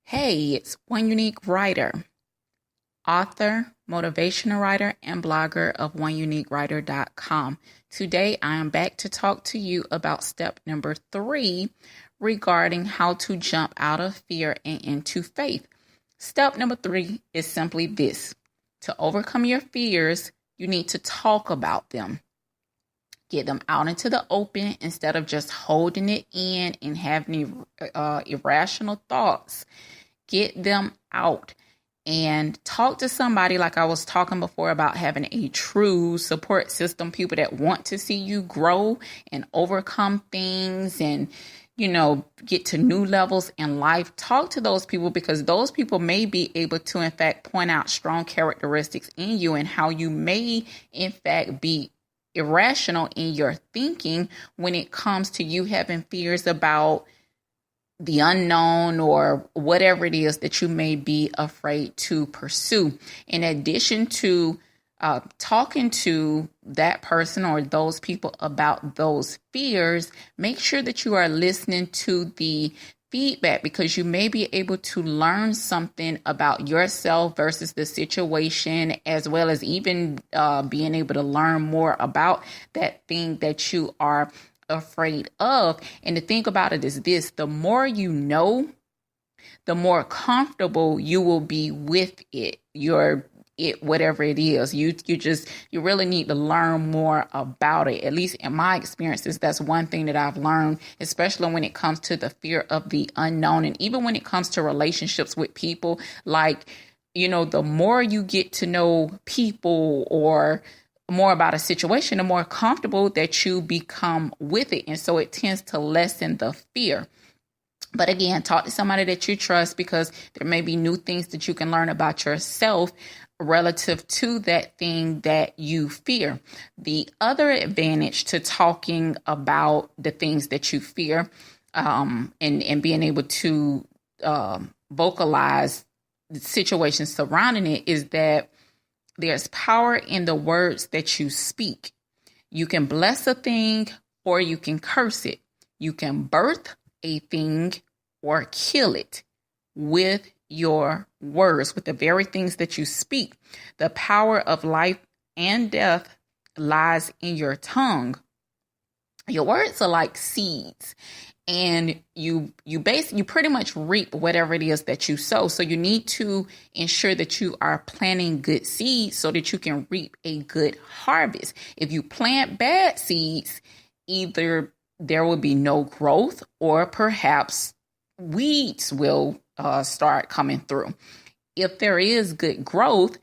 Hey, it's One Unique Writer, author, motivational writer, and blogger of oneuniquewriter.com. Today, I am back to talk to you about step number 3 regarding how to jump out of fear and into faith. Step number 3 is simply this. To overcome your fears, you need to talk about them. Get them out into the open instead of just holding it in and having irrational thoughts. Get them out and talk to somebody, like I was talking before about having a true support system, people that want to see you grow and overcome things and, get to new levels in life. Talk to those people because those people may be able to, in fact, point out strong characteristics in you and how you may, in fact, be irrational in your thinking when it comes to you having fears about the unknown or whatever it is that you may be afraid to pursue. In addition to talking to that person or those people about those fears, make sure that you are listening to the feedback because you may be able to learn something about yourself versus the situation, as well as even being able to learn more about that thing that you are afraid of. And the thing about it is this: the more you know, the more comfortable you will be with it, whatever it is. You really need to learn more about it. At least in my experiences, that's one thing that I've learned, especially when it comes to the fear of the unknown. And even when it comes to relationships with people, like, the more you get to know people or more about a situation, the more comfortable that you become with it. And so it tends to lessen the fear. But again, talk to somebody that you trust because there may be new things that you can learn about yourself relative to that thing that you fear. The other advantage to talking about the things that you fear and being able to vocalize the situations surrounding it is that there's power in the words that you speak. You can bless a thing or you can curse it. You can birth a thing or kill it with your words, with the very things that you speak. The power of life and death lies in your tongue. Your words are like seeds, and you pretty much reap whatever it is that you sow. So you need to ensure that you are planting good seeds so that you can reap a good harvest. If you plant bad seeds, either there will be no growth or perhaps weeds will start coming through. If there is good growth,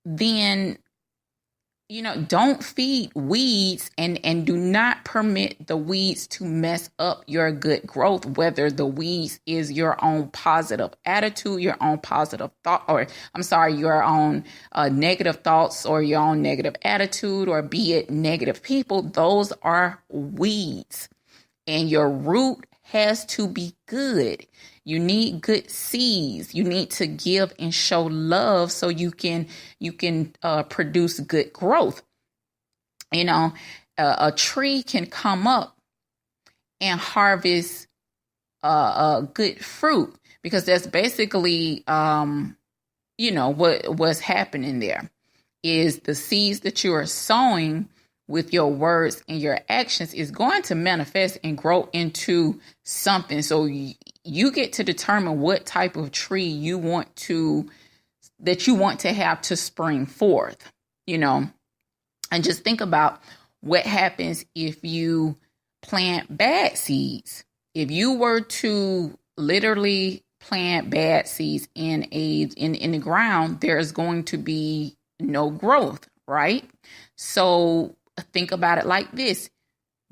then don't feed weeds and do not permit the weeds to mess up your good growth, whether the weeds is your own positive attitude, your own positive thought, your own negative thoughts or your own negative attitude, or be it negative people. Those are weeds, and your root has to be good. You need good seeds. You need to give and show love so you can produce good growth. A tree can come up and harvest good fruit because that's basically what's happening there is the seeds that you are sowing with your words and your actions is going to manifest and grow into something. So you get to determine what type of tree you want to have to spring forth, and just think about what happens if you plant bad seeds. If you were to literally plant bad seeds in the ground, there's going to be no growth, right? So think about it like this.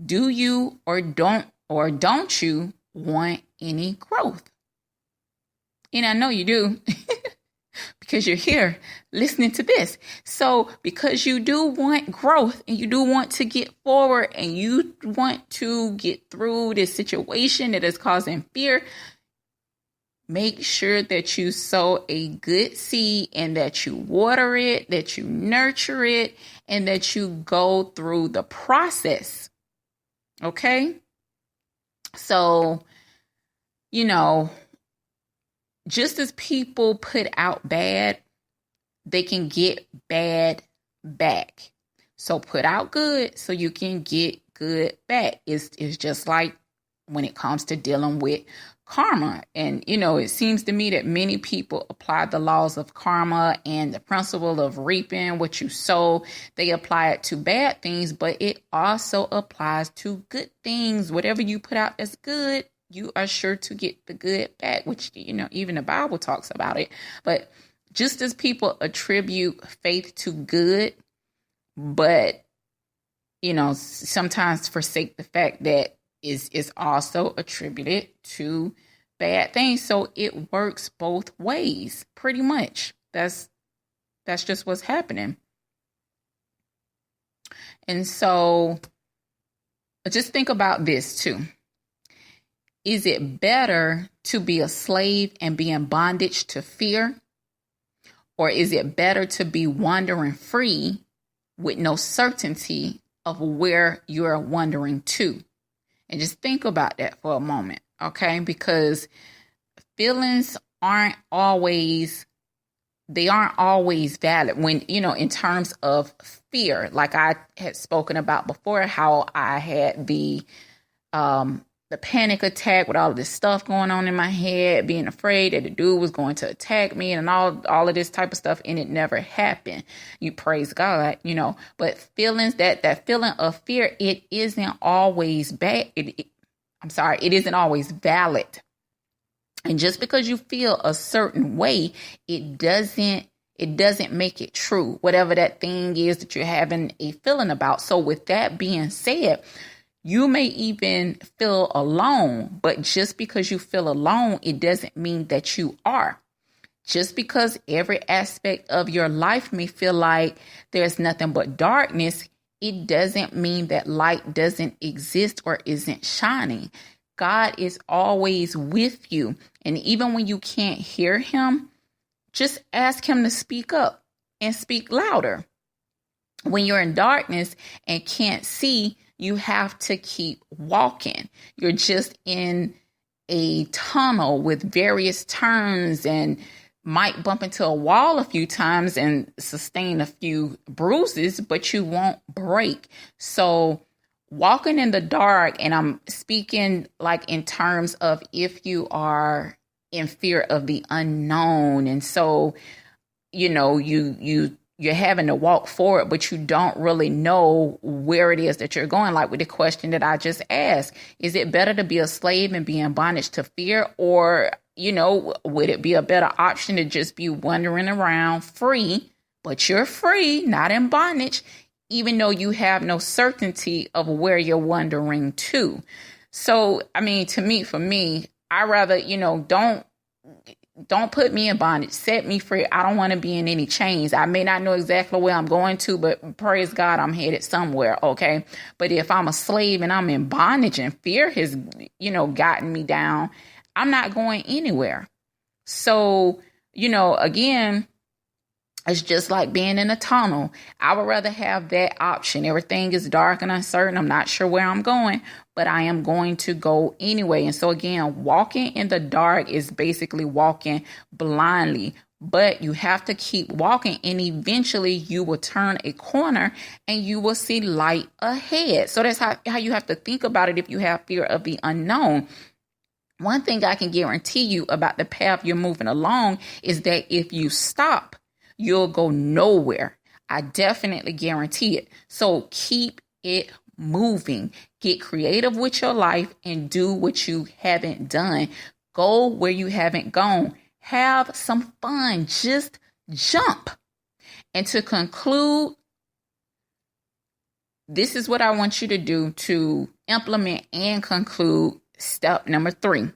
Do you or don't you want any growth? And I know you do because you're here listening to this. So because you do want growth and you do want to get forward and you want to get through this situation that is causing fear, make sure that you sow a good seed and that you water it, that you nurture it, and that you go through the process. Okay? So, just as people put out bad, they can get bad back. So put out good so you can get good back. It's just like when it comes to dealing with karma. And, it seems to me that many people apply the laws of karma and the principle of reaping what you sow. They apply it to bad things, but it also applies to good things. Whatever you put out as good, you are sure to get the good back, which, even the Bible talks about it. But just as people attribute faith to good, but, sometimes forsake the fact that is also attributed to bad things. So it works both ways, pretty much. That's just what's happening. And so just think about this too. Is it better to be a slave and be in bondage to fear? Or is it better to be wandering free with no certainty of where you're wandering to? And just think about that for a moment, okay? Because feelings aren't always valid when, in terms of fear. Like I had spoken about before, how I had the panic attack with all of this stuff going on in my head, being afraid that the dude was going to attack me and all of this type of stuff, and it never happened. You praise God, but feelings, that feeling of fear, it isn't always bad. It isn't always valid. And just because you feel a certain way, it doesn't make it true, whatever that thing is that you're having a feeling about. So with that being said, you may even feel alone, but just because you feel alone, it doesn't mean that you are. Just because every aspect of your life may feel like there's nothing but darkness, it doesn't mean that light doesn't exist or isn't shining. God is always with you. And even when you can't hear him, just ask him to speak up and speak louder. When you're in darkness and can't see, you have to keep walking. You're just in a tunnel with various turns and might bump into a wall a few times and sustain a few bruises, but you won't break. So walking in the dark, and I'm speaking like in terms of if you are in fear of the unknown. And so, you're having to walk forward, but you don't really know where it is that you're going. Like with the question that I just asked, is it better to be a slave and be in bondage to fear? Or, would it be a better option to just be wandering around free, but you're free, not in bondage, even though you have no certainty of where you're wandering to? So, for me, I rather, don't put me in bondage. Set me free. I don't want to be in any chains. I may not know exactly where I'm going to, but praise God, I'm headed somewhere. Okay. But if I'm a slave and I'm in bondage and fear has, gotten me down, I'm not going anywhere. So, again, it's just like being in a tunnel. I would rather have that option. Everything is dark and uncertain. I'm not sure where I'm going, but I am going to go anyway. And so again, walking in the dark is basically walking blindly, but you have to keep walking, and eventually you will turn a corner and you will see light ahead. So that's how you have to think about it if you have fear of the unknown. One thing I can guarantee you about the path you're moving along is that if you stop, you'll go nowhere. I definitely guarantee it. So keep it moving. Get creative with your life and do what you haven't done. Go where you haven't gone. Have some fun. Just jump. And to conclude, this is what I want you to do to implement and conclude step number 3.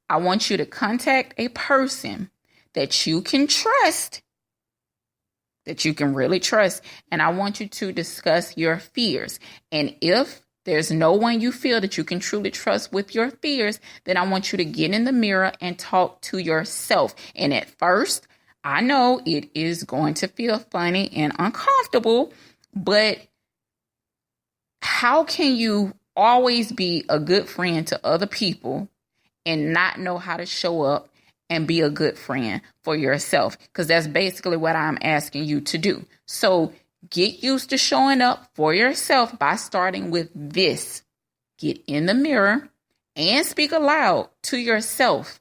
I want you to contact a person that you can trust, that you can really trust. And I want you to discuss your fears. And if there's no one you feel that you can truly trust with your fears, then I want you to get in the mirror and talk to yourself. And at first, I know it is going to feel funny and uncomfortable, but how can you always be a good friend to other people and not know how to show up and be a good friend for yourself, because that's basically what I'm asking you to do. So get used to showing up for yourself by starting with this. Get in the mirror and speak aloud to yourself.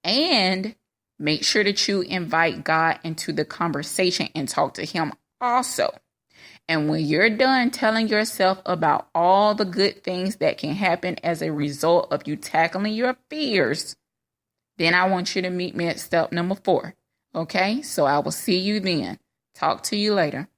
And make sure that you invite God into the conversation and talk to him also. And when you're done telling yourself about all the good things that can happen as a result of you tackling your fears, then I want you to meet me at step number 4. Okay? So I will see you then. Talk to you later.